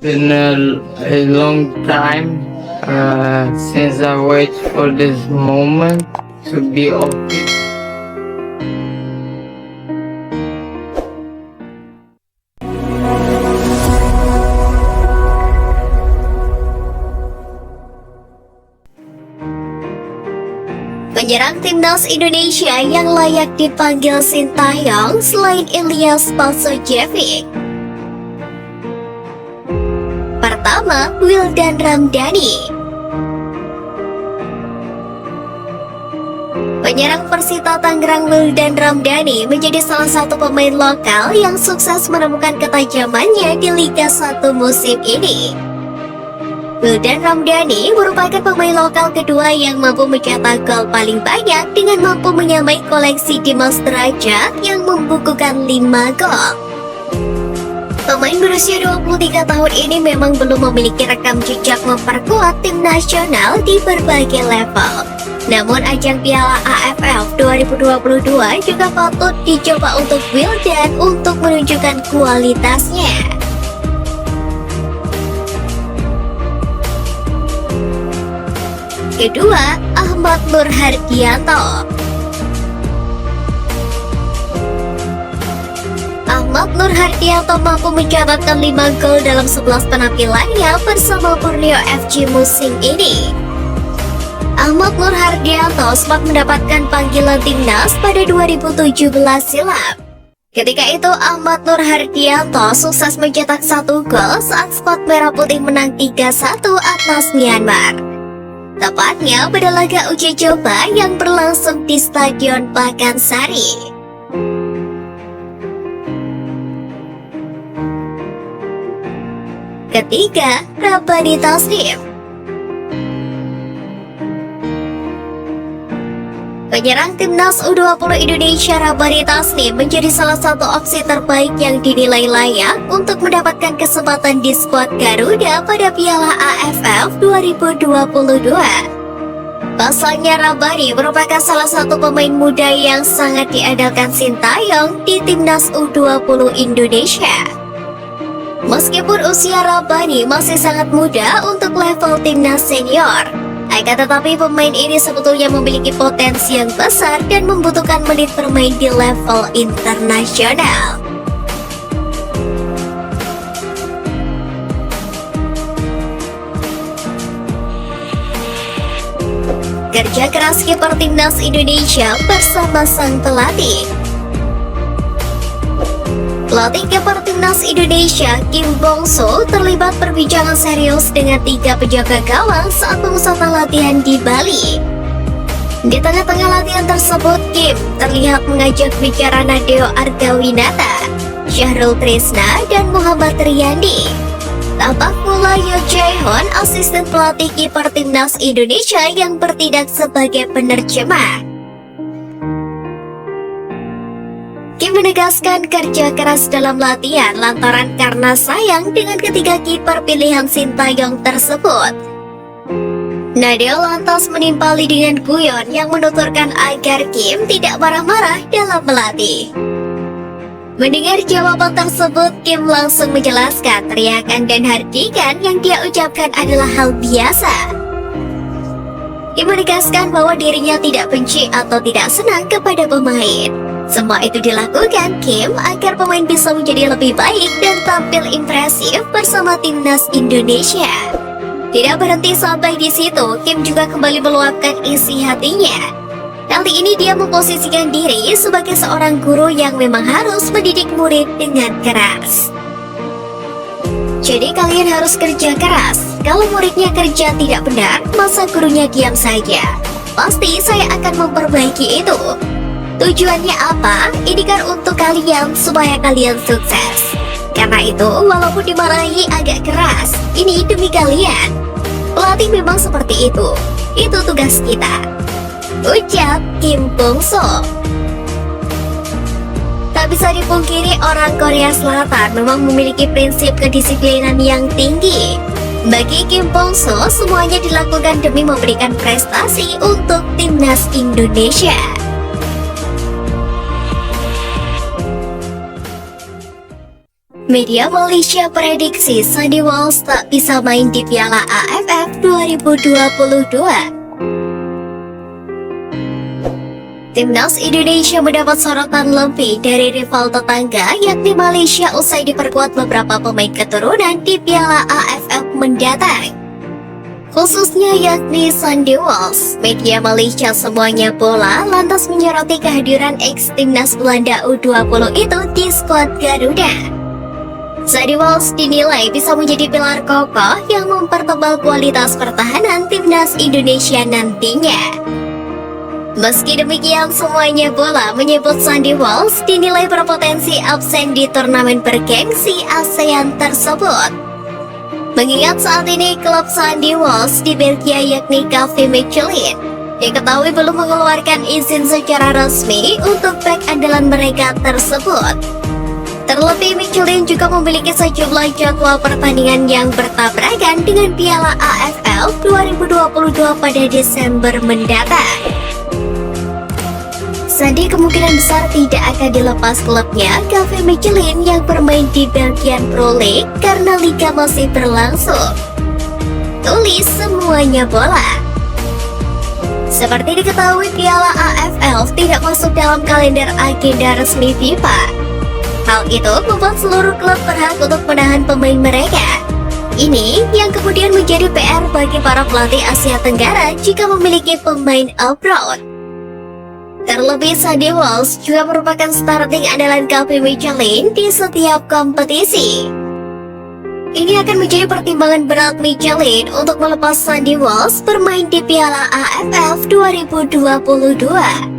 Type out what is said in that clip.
been a long time since I wait for this moment to be okay. Penyerang timnas Indonesia yang layak dipanggil Sintayong selain Ilyas Pasojevic. Pertama, Wildan Ramdhani. Penyerang Persita Tangerang Wildan Ramdhani menjadi salah satu pemain lokal yang sukses menemukan ketajamannya di Liga 1 musim ini. Wildan Ramdhani merupakan pemain lokal kedua yang mampu mencetak gol paling banyak dengan mampu menyamai koleksi Dimas Derajat yang membukukan 5 gol. Pemain berusia 23 tahun ini memang belum memiliki rekam jejak memperkuat tim nasional di berbagai level. Namun ajang Piala AFF 2022 juga patut dicoba untuk Wildan untuk menunjukkan kualitasnya. Kedua, Ahmad Nur Hardianto. Ahmad Nur Hardianto mampu mencatatkan 5 gol dalam 11 penampilannya bersama Borneo FC musim ini. Ahmad Nur Hardianto sempat mendapatkan panggilan timnas pada 2017 silam. Ketika itu Ahmad Nur Hardianto sukses mencetak 1 gol saat skuad Merah Putih menang 3-1 atas Myanmar. Tepatnya pada laga uji coba yang berlangsung di Stadion Pakansari. Ketiga, Rabani Tasnim. Penyerang timnas U20 Indonesia Rabani Tasnim menjadi salah satu opsi terbaik yang dinilai layak untuk mendapatkan kesempatan di skuad Garuda pada Piala AFF 2022. Pasalnya Rabani merupakan salah satu pemain muda yang sangat diandalkan Sintayong di timnas U20 Indonesia. Meskipun usia Rabani masih sangat muda untuk level timnas senior, akan tetapi pemain ini sebetulnya memiliki potensi yang besar dan membutuhkan menit bermain di level internasional. Kerja keras kiper timnas Indonesia bersama sang pelatih. Pelatih kiper timnas Indonesia Kim Bong-so terlibat perbincangan serius dengan 3 penjaga gawang saat pemusatan latihan di Bali. Di tengah-tengah latihan tersebut, Kim terlihat mengajak bicara Nadeo Argawinata, Syahrul Trisna, dan Muhammad Riyandi. Tampak pula Yo Jae-hon, asisten pelatih kiper timnas Indonesia yang bertindak sebagai penerjemah. Kim menegaskan kerja keras dalam latihan lantaran karena sayang dengan ketiga kiper pilihan Sintayong tersebut. Nadeo lantas menimpali dengan guyon yang menuturkan agar Kim tidak marah-marah dalam melatih. Mendengar jawaban tersebut, Kim langsung menjelaskan teriakan dan hardikan yang dia ucapkan adalah hal biasa. Kim menegaskan bahwa dirinya tidak benci atau tidak senang kepada pemain. Semua itu dilakukan Kim agar pemain bisa menjadi lebih baik dan tampil impresif bersama timnas Indonesia. Tidak berhenti sampai di situ, Kim juga kembali meluapkan isi hatinya. Kali ini dia memposisikan diri sebagai seorang guru yang memang harus mendidik murid dengan keras. Jadi kalian harus kerja keras. Kalau muridnya kerja tidak benar, masa gurunya diam saja. Pasti saya akan memperbaiki itu. Tujuannya apa? Ini kan untuk kalian supaya kalian sukses. Karena itu, walaupun dimarahi agak keras, ini demi kalian. Pelatih memang seperti itu. Itu tugas kita. Ucap Kim Bong-so. Tak bisa dipungkiri orang Korea Selatan memang memiliki prinsip kedisiplinan yang tinggi. Bagi Kim Bong-so, semuanya dilakukan demi memberikan prestasi untuk timnas Indonesia. Media Malaysia prediksi Sandy Walsh tak bisa main di Piala AFF 2022. Timnas Indonesia mendapat sorotan lebih dari rival tetangga yakni Malaysia usai diperkuat beberapa pemain keturunan di Piala AFF mendatang. Khususnya yakni Sandy Walsh. Media Malaysia Semuanya Bola lantas menyoroti kehadiran ex-timnas Belanda U20 itu di skuad Garuda. Sandy Walsh dinilai bisa menjadi pilar kokoh yang mempertebal kualitas pertahanan timnas Indonesia nantinya. Meski demikian, Semuanya Bola menyebut Sandy Walsh dinilai berpotensi absen di turnamen bergengsi ASEAN tersebut. Mengingat saat ini klub Sandy Walsh di Belgia yakni KV Mechelen diketahui belum mengeluarkan izin secara resmi untuk bek andalan mereka tersebut. Terlebih Mechelen juga memiliki sejumlah jadwal pertandingan yang bertabrakan dengan Piala AFL 2022 pada Desember mendatang. Sandy kemungkinan besar tidak akan dilepas klubnya KV Mechelen yang bermain di Belgian Pro League karena liga masih berlangsung. Tulis Semuanya Bola. Seperti diketahui, Piala AFL tidak masuk dalam kalender agenda resmi FIFA. Hal itu membuat seluruh klub berhak untuk menahan pemain mereka. Ini yang kemudian menjadi PR bagi para pelatih Asia Tenggara jika memiliki pemain abroad. Terlebih Sandy Walsh juga merupakan starting andalan KV Mechelen di setiap kompetisi. Ini akan menjadi pertimbangan berat Mechelen untuk melepas Sandy Walsh bermain di Piala AFF 2022.